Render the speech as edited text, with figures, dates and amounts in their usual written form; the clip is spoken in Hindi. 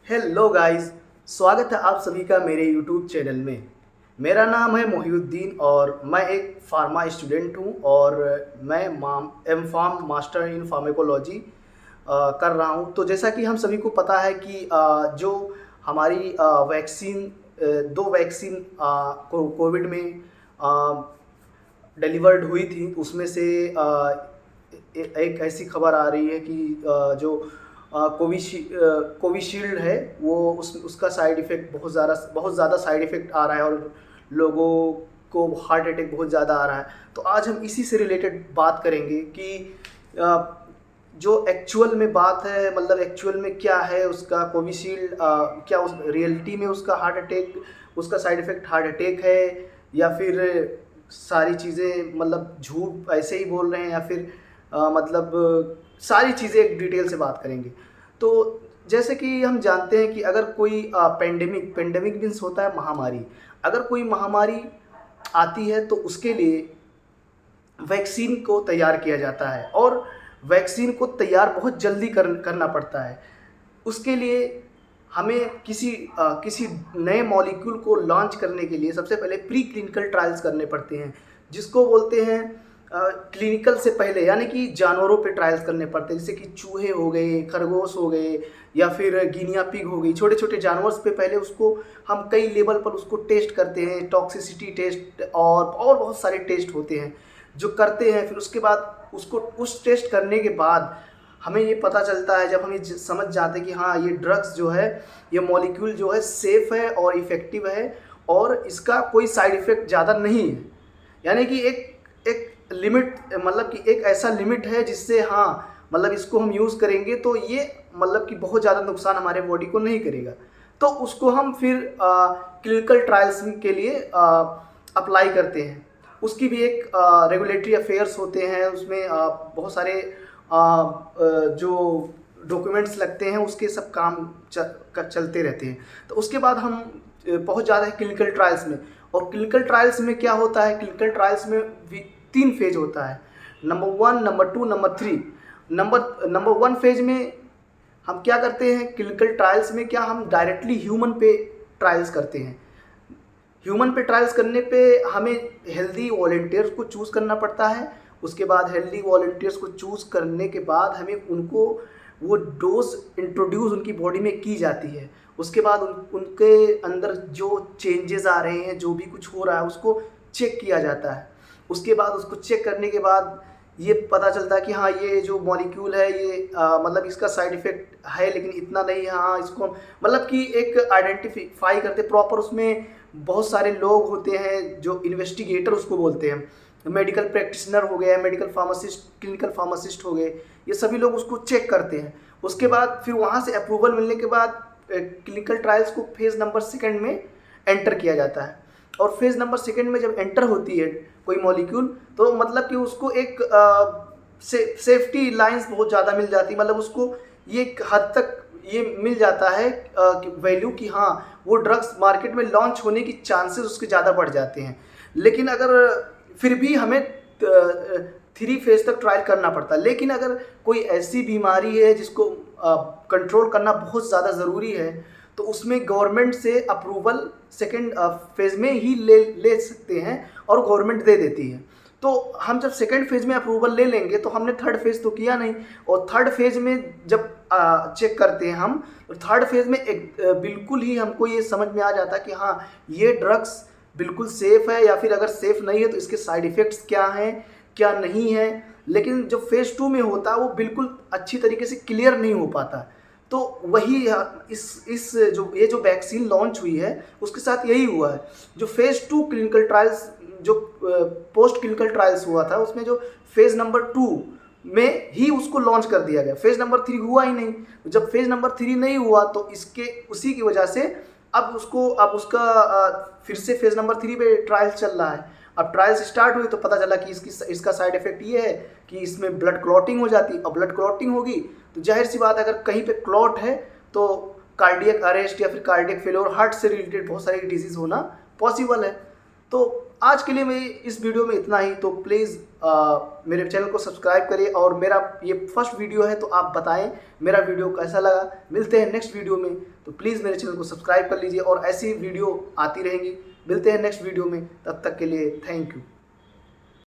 हेलो गाइस, स्वागत है आप सभी का मेरे यूट्यूब चैनल में। मेरा नाम है मोहिउद्दीन और मैं एक फार्मा स्टूडेंट हूं और मैं M Pharm master in pharmacology कर रहा हूं। तो जैसा कि हम सभी को पता है कि जो हमारी वैक्सीन, दो वैक्सीन कोविड में डिलीवर्ड हुई थी, उसमें से एक ऐसी खबर आ रही है कि जो कोविशील्ड है वो उसका साइड इफ़ेक्ट बहुत ज़्यादा साइड इफ़ेक्ट आ रहा है और लोगों को हार्ट अटैक बहुत ज़्यादा आ रहा है। तो आज हम इसी से रिलेटेड बात करेंगे कि अ, जो एक्चुअल में बात है, मतलब एक्चुअल में क्या है उसका कोविशील्ड, क्या उस रियलिटी में उसका हार्ट अटैक, उसका साइड इफ़ेक्ट हार्ट अटैक है, या फिर सारी चीज़ें मतलब झूठ ऐसे ही बोल रहे हैं, या फिर मतलब सारी चीज़ें एक डिटेल से बात करेंगे। तो जैसे कि हम जानते हैं कि अगर कोई पेंडेमिक मीन्स होता है महामारी। अगर कोई महामारी आती है तो उसके लिए वैक्सीन को तैयार किया जाता है और वैक्सीन को तैयार बहुत जल्दी करना पड़ता है। उसके लिए हमें किसी नए मॉलिक्यूल को लॉन्च करने के लिए सबसे पहले प्री क्लिनिकल ट्रायल्स करने पड़ते हैं, जिसको बोलते हैं क्लिनिकल से पहले, यानी कि जानवरों पे ट्रायल्स करने पड़ते हैं, जैसे कि चूहे हो गए, खरगोश हो गए, या फिर गिनिया पिग हो गई। छोटे छोटे जानवर पे पहले उसको हम कई लेवल पर उसको टेस्ट करते हैं, टॉक्सिसिटी टेस्ट और बहुत सारे टेस्ट होते हैं जो करते हैं। फिर उसके बाद उसको उस टेस्ट करने के बाद हमें ये पता चलता है, जब हम ये समझ जाते हैं कि हाँ ये ड्रग्स जो है, ये मॉलिक्यूल जो है सेफ़ है और इफ़ेक्टिव है और इसका कोई साइड इफ़ेक्ट ज़्यादा नहीं है, यानी कि एक एक लिमिट, मतलब कि एक ऐसा लिमिट है जिससे हाँ मतलब इसको हम यूज़ करेंगे तो ये मतलब कि बहुत ज़्यादा नुकसान हमारे बॉडी को नहीं करेगा। तो उसको हम फिर क्लिनिकल ट्रायल्स के लिए अप्लाई करते हैं। उसकी भी एक रेगुलेटरी अफेयर्स होते हैं, उसमें बहुत सारे जो डॉक्यूमेंट्स लगते हैं, उसके सब काम चलते रहते हैं। तो उसके बाद हम पहुंच जाते हैं क्लिनिकल ट्रायल्स में। और क्लिनिकल ट्रायल्स में क्या होता है, क्लिनिकल ट्रायल्स में भी 3 फेज होता है, number 1, number 2, number 3। Number 1 phase में हम क्या करते हैं, क्लिनिकल ट्रायल्स में क्या हम डायरेक्टली ह्यूमन पे ट्रायल्स करते हैं। ह्यूमन पे ट्रायल्स करने पे हमें हेल्दी वॉलंटियर्स को चूज़ करना पड़ता है। उसके बाद हेल्दी वॉलंटियर्स को चूज़ करने के बाद हमें उनको वो डोज इंट्रोड्यूस उनकी बॉडी में की जाती है। उसके बाद उनके अंदर जो चेंजेस आ रहे हैं, जो भी कुछ हो रहा है, उसको चेक किया जाता है। उसके बाद उसको चेक करने के बाद ये पता चलता है कि हाँ ये जो मॉलिक्यूल है ये मतलब इसका साइड इफ़ेक्ट है लेकिन इतना नहीं है। हाँ इसको मतलब कि एक आइडेंटिफाई करते प्रॉपर। उसमें बहुत सारे लोग होते हैं जो इन्वेस्टिगेटर उसको बोलते हैं, मेडिकल प्रैक्टिशनर हो गए, मेडिकल फार्मासिस्ट, क्लिनिकल फार्मासिस्ट हो गए, ये सभी लोग उसको चेक करते हैं। उसके बाद फिर वहाँ से अप्रूवल मिलने के बाद क्लिनिकल ट्रायल्स को फेज़ नंबर 2 में एंटर किया जाता है। और फेज़ नंबर 2 में जब एंटर होती है कोई मॉलिक्यूल, तो मतलब कि उसको एक सेफ्टी लाइंस बहुत ज़्यादा मिल जाती है, मतलब उसको ये एक हद तक ये मिल जाता है कि वैल्यू कि हाँ वो ड्रग्स मार्केट में लॉन्च होने की चांसेस उसके ज़्यादा बढ़ जाते हैं। लेकिन अगर फिर भी हमें 3 फेज तक ट्रायल करना पड़ता है। लेकिन अगर कोई ऐसी बीमारी है जिसको कंट्रोल करना बहुत ज़्यादा ज़रूरी है, तो उसमें गवर्नमेंट से अप्रूवल 2nd फेज़ में ही ले सकते हैं और गवर्नमेंट दे देती है। तो हम जब 2nd फेज़ में अप्रूवल ले लेंगे तो हमने 3rd फेज़ तो किया नहीं। और 3rd फेज़ में जब चेक करते हैं हम, तो 3rd फेज़ में बिल्कुल ही हमको ये समझ में आ जाता है कि हाँ ये ड्रग्स बिल्कुल सेफ़ है, या फिर अगर सेफ़ नहीं है तो इसके साइड इफ़ेक्ट्स क्या हैं, क्या नहीं है। लेकिन जो फेज़ 2 में होता है वो बिल्कुल अच्छी तरीके से क्लियर नहीं हो पाता। तो वही इस जो वैक्सीन लॉन्च हुई है उसके साथ यही हुआ है। जो फेज़ 2 क्लिनिकल ट्रायल्स, जो पोस्ट क्लिनिकल ट्रायल्स हुआ था, उसमें जो फेज़ नंबर 2 में ही उसको लॉन्च कर दिया गया, फेज़ नंबर 3 हुआ ही नहीं। जब फेज़ नंबर 3 नहीं हुआ तो उसी की वजह से अब उसका फिर से फेज़ नंबर 3 पे ट्रायल चल रहा है। अब ट्रायल्स स्टार्ट हुई तो पता चला कि इसका साइड इफ़ेक्ट ये है कि इसमें ब्लड क्लॉटिंग हो जाती है। अब ब्लड क्लॉटिंग होगी तो जाहिर सी बात है, अगर कहीं पे क्लॉट है तो कार्डियक अरेस्ट या फिर कार्डियक फेलियर, हार्ट से रिलेटेड बहुत सारी डिजीज़ होना पॉसिबल है। तो आज के लिए मेरी इस वीडियो में इतना ही। तो प्लीज़ मेरे चैनल को सब्सक्राइब करिए, और मेरा ये फर्स्ट वीडियो है तो आप बताएं मेरा वीडियो कैसा लगा। मिलते हैं नेक्स्ट वीडियो में, तो प्लीज़ मेरे चैनल को सब्सक्राइब कर लीजिए, और ऐसी वीडियो आती रहेंगी। मिलते हैं नेक्स्ट वीडियो में, तब तक के लिए थैंक यू।